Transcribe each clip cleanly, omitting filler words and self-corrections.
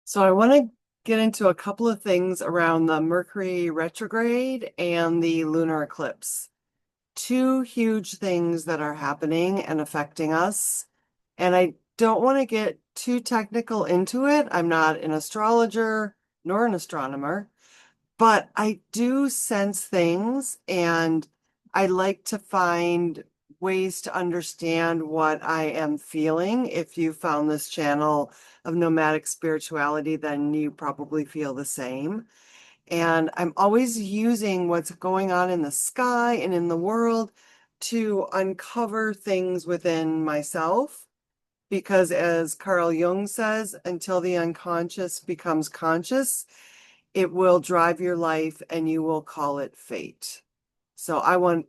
So I want to get into a couple of things around the Mercury retrograde and the lunar eclipse. Two huge things that are happening and affecting us. And I don't want to get too technical into it. I'm not an astrologer nor an astronomer, but I do sense things and I like to find ways to understand what I am feeling. If you found this channel of nomadic spirituality, then you probably feel the same. And I'm always using what's going on in the sky and in the world to uncover things within myself. Because as Carl Jung says, until the unconscious becomes conscious, it will drive your life and you will call it fate. So I want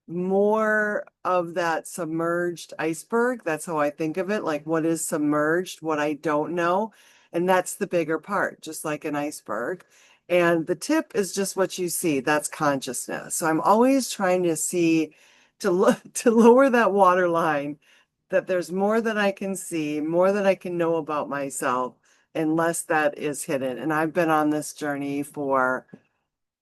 more of that submerged iceberg. That's how I think of it. Like what is submerged, what I don't know. And that's the bigger part, just like an iceberg. And the tip is just what you see. That's consciousness. So I'm always trying to see to lower that water line, that there's more that I can see, more that I can know about myself, and less that is hidden. And I've been on this journey for,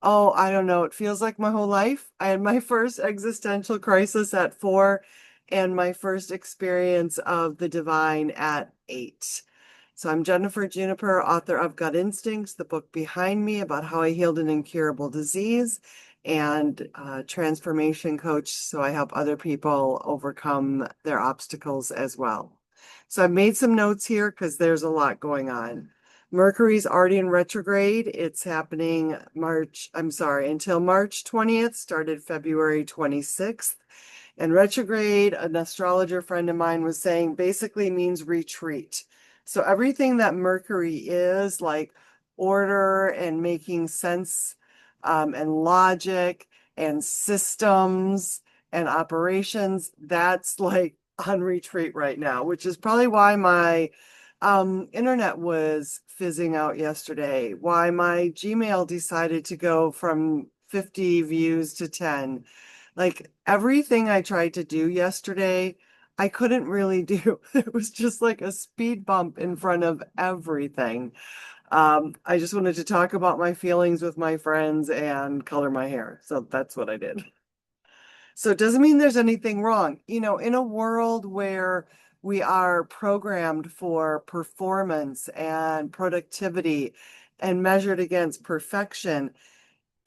oh, I don't know, it feels like my whole life. I had my first existential crisis at 4 and my first experience of the divine at 8. So I'm Jennifer Juniper, author of Gut Instincts, the book behind me about how I healed an incurable disease, and transformation coach. So I help other people overcome their obstacles as well. So I've made some notes here because there's a lot going on. Mercury's already in retrograde. It's happening until March 20th, started February 26th. And retrograde, an astrologer friend of mine was saying, basically means retreat. So everything that Mercury is, like order and making sense, and logic and systems and operations, that's like on retreat right now, which is probably why my internet was fizzing out yesterday, why my Gmail decided to go from 50 views to 10. Like everything I tried to do yesterday, I couldn't really do. It was just like a speed bump in front of everything. I just wanted to talk about my feelings with my friends and color my hair. So that's what I did. So it doesn't mean there's anything wrong. In a world where we are programmed for performance and productivity and measured against perfection,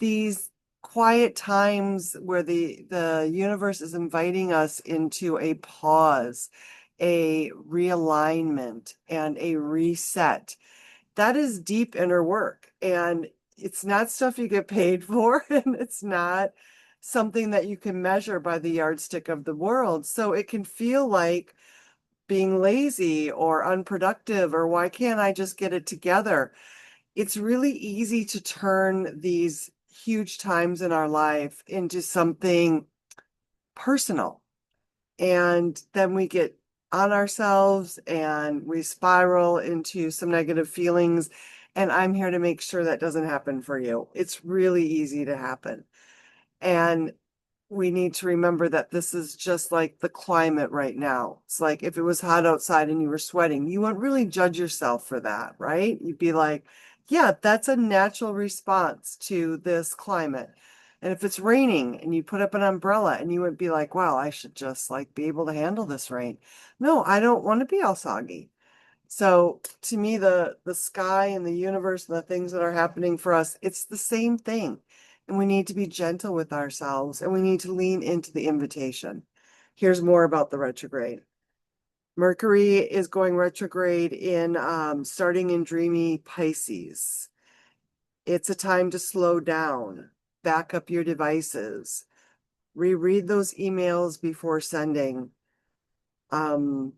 these quiet times where the universe is inviting us into a pause, a realignment, and a reset, that is deep inner work. And it's not stuff you get paid for, and it's not something that you can measure by the yardstick of the world. So it can feel like being lazy or unproductive, or why can't I just get it together? It's really easy to turn these huge times in our life into something personal. And then we get on ourselves and we spiral into some negative feelings. And I'm here to make sure that doesn't happen for you. It's really easy to happen. And we need to remember that this is just like the climate right now. It's like if it was hot outside and you were sweating, you wouldn't really judge yourself for that, right? You'd be like, yeah, that's a natural response to this climate. And if it's raining and you put up an umbrella and you would be like, wow, I should just like be able to handle this rain. No, I don't want to be all soggy. So to me, the sky and the universe and the things that are happening for us, it's the same thing. And we need to be gentle with ourselves and we need to lean into the invitation. Here's more about the retrograde. Mercury is going retrograde in starting in dreamy Pisces. It's a time to slow down, back up your devices, reread those emails before sending. Um,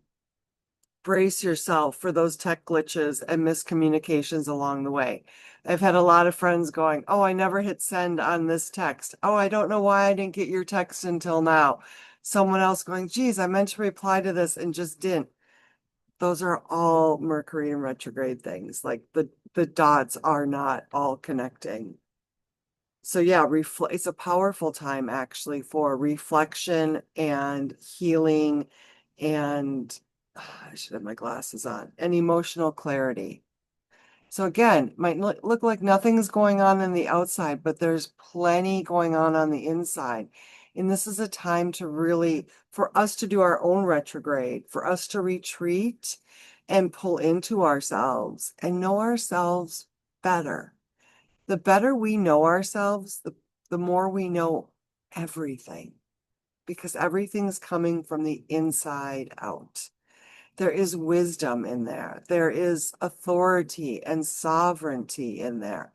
Brace yourself for those tech glitches and miscommunications along the way. I've had a lot of friends going, oh, I never hit send on this text. Oh, I don't know why I didn't get your text until now. Someone else going, geez, I meant to reply to this and just didn't. Those are all Mercury and retrograde things. Like the dots are not all connecting. So yeah, it's a powerful time actually for reflection and healing and I should have my glasses on, and emotional clarity. So again, might look like nothing's going on the outside, but there's plenty going on the inside. And this is a time to really, for us to do our own retrograde, for us to retreat and pull into ourselves and know ourselves better. The better we know ourselves, the more we know everything, because everything's coming from the inside out. There is wisdom in there. There is authority and sovereignty in there.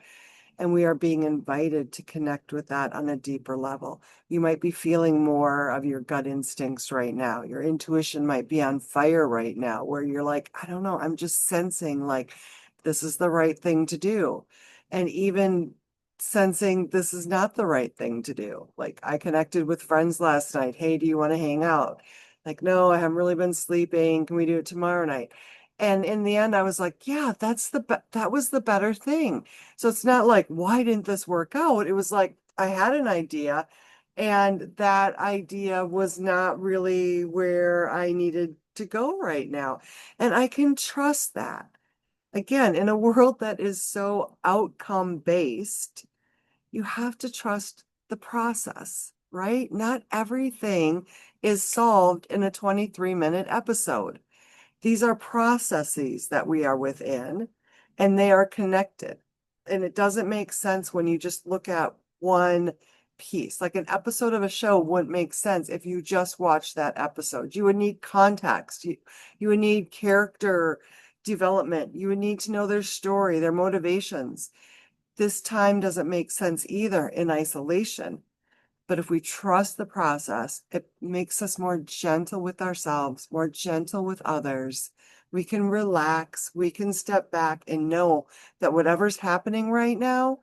And we are being invited to connect with that on a deeper level. You might be feeling more of your gut instincts right now. Your intuition might be on fire right now, where you're like, I don't know, I'm just sensing like this is the right thing to do. And even sensing this is not the right thing to do. Like I connected with friends last night. Hey, do you want to hang out? Like, no, I haven't really been sleeping. Can we do it tomorrow night? And in the end, I was like, yeah, that was the better thing. So it's not like, why didn't this work out? It was like, I had an idea, and that idea was not really where I needed to go right now. And I can trust that. Again, in a world that is so outcome based, you have to trust the process, right? Not everything is solved in a 23-minute episode. These are processes that we are within, and they are connected. And it doesn't make sense when you just look at one piece. Like an episode of a show wouldn't make sense if you just watched that episode. You would need context. You would need character development. You would need to know their story, their motivations. This time doesn't make sense either in isolation. But if we trust the process, it makes us more gentle with ourselves, more gentle with others. We can relax, we can step back and know that whatever's happening right now,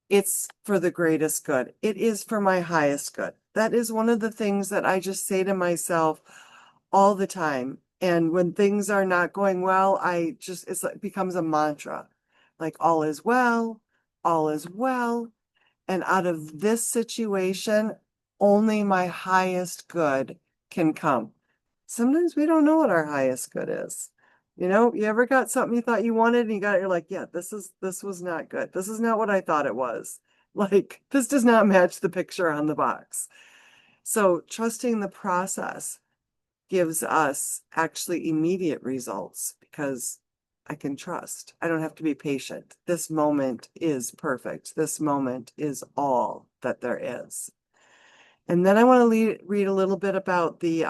it's for the greatest good. It is for my highest good. That is one of the things that I just say to myself all the time. And when things are not going well, it's like becomes a mantra. Like all is well, all is well. And out of this situation, only my highest good can come. Sometimes we don't know what our highest good is. You ever got something you thought you wanted and you're like, yeah, this was not good. This is not what I thought it was. Like, this does not match the picture on the box. So trusting the process gives us actually immediate results because I can trust. I don't have to be patient. This moment is perfect. This moment is all that there is. And then I want to read a little bit about the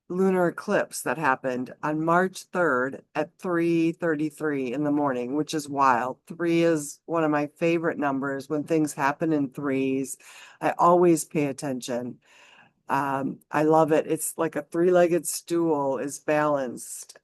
lunar eclipse that happened on March 3rd at 3:33 in the morning, which is wild. Three is one of my favorite numbers. When things happen in threes, I always pay attention. I love it. It's like a three-legged stool is balanced.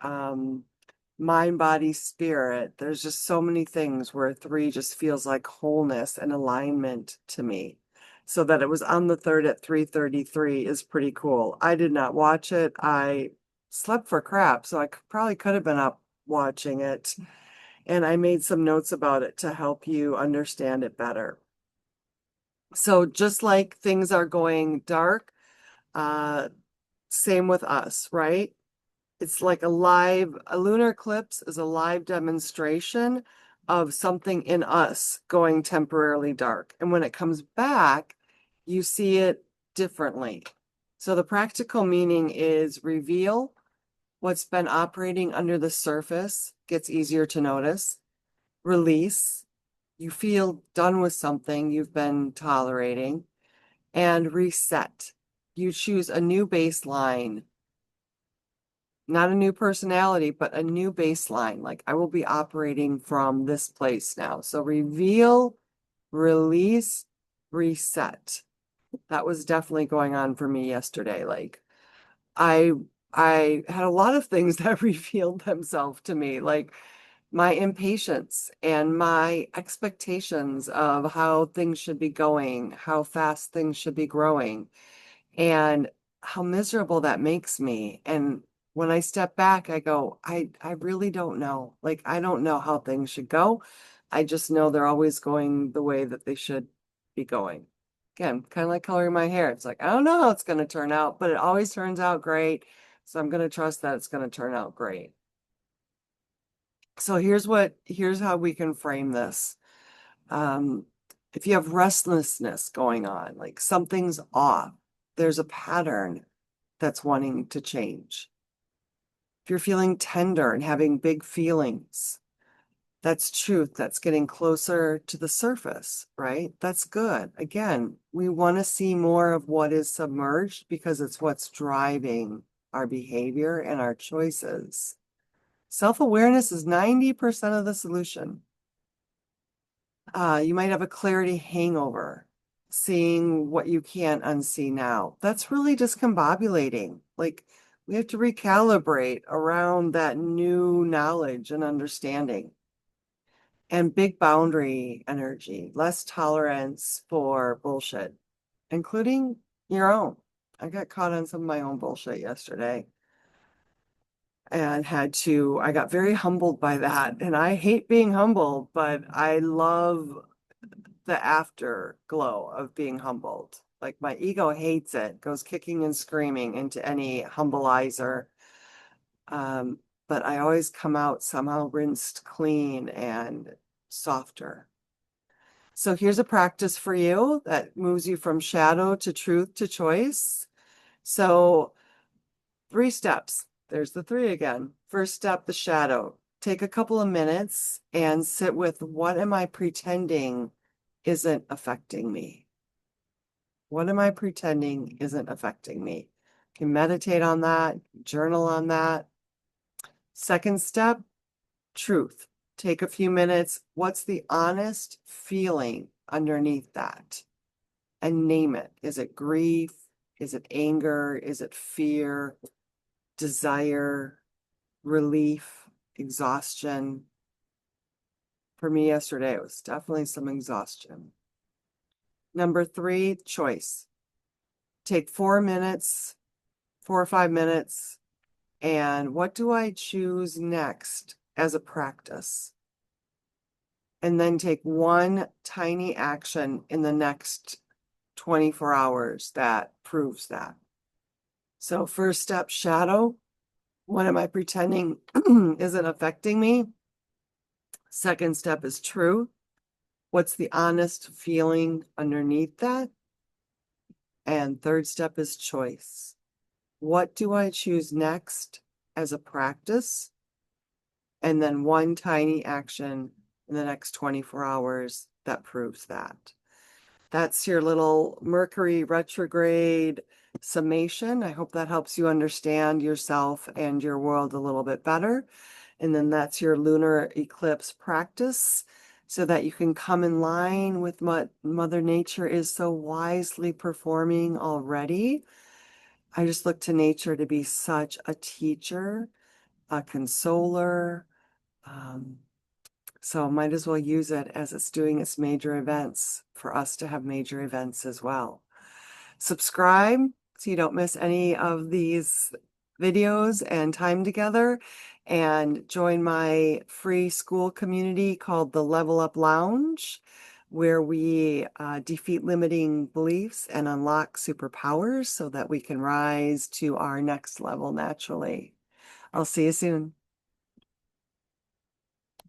Mind, body, spirit. There's just so many things where three just feels like wholeness and alignment to me. So that it was on the third at 3:33 is pretty cool. I did not watch it. I slept for crap, so probably could have been up watching it. And I made some notes about it to help you understand it better. So just like things are going dark, uh, same with us, right? It's like a lunar eclipse is a live demonstration of something in us going temporarily dark. And when it comes back, you see it differently. So the practical meaning is reveal what's been operating under the surface gets easier to notice. Release, you feel done with something you've been tolerating. And reset, you choose a new baseline, not a new personality, but a new baseline. Like I will be operating from this place now. So reveal, release, reset. That was definitely going on for me yesterday. Like I I had a lot of things that revealed themselves to me, like my impatience and my expectations of how things should be going, how fast things should be growing and how miserable that makes me. And when I step back, I go, I really don't know. Like, I don't know how things should go. I just know they're always going the way that they should be going. Again, kind of like coloring my hair. It's like, I don't know how it's going to turn out, but it always turns out great. So I'm going to trust that it's going to turn out great. So here's how we can frame this. Um, if you have restlessness going on, like something's off, there's a pattern that's wanting to change. If you're feeling tender and having big feelings, that's truth. That's getting closer to the surface, right? That's good. Again, we want to see more of what is submerged because it's what's driving our behavior and our choices. Self-awareness is 90% of the solution. You might have a clarity hangover, seeing what you can't unsee now. That's really discombobulating. Like we have to recalibrate around that new knowledge and understanding. And big boundary energy, less tolerance for bullshit, including your own. I got caught on some of my own bullshit yesterday and I got very humbled by that. And I hate being humbled, but I love the afterglow of being humbled. Like my ego hates it, goes kicking and screaming into any humbleizer. Um, but I always come out somehow rinsed clean and softer. So here's a practice for you that moves you from shadow to truth to choice. So 3 steps. There's the 3 again. First step, the shadow. Take a couple of minutes and sit with what am I pretending isn't affecting me? What am I pretending isn't affecting me? You can meditate on that, journal on that. Second step, truth. Take a few minutes. What's the honest feeling underneath that? And name it. Is it grief? Is it anger? Is it fear? Desire? Relief? Exhaustion? For me yesterday, it was definitely some exhaustion. Number 3, choice. Take 4 minutes, 4 or 5 minutes, and what do I choose next as a practice? And then take one tiny action in the next 24 hours that proves that. So first step, shadow. What am I pretending isn't affecting me? Second step is truth. What's the honest feeling underneath that? And third step is choice. What do I choose next as a practice? And then one tiny action in the next 24 hours that proves that. That's your little Mercury retrograde summation. I hope that helps you understand yourself and your world a little bit better. And then that's your lunar eclipse practice so that you can come in line with what Mother Nature is so wisely performing already. I just look to nature to be such a teacher, a consoler. Um, so might as well use it as it's doing its major events for us to have major events as well. Subscribe so you don't miss any of these videos and time together, and join my free school community called the Level Up Lounge, where we defeat limiting beliefs and unlock superpowers so that we can rise to our next level naturally. I'll see you soon.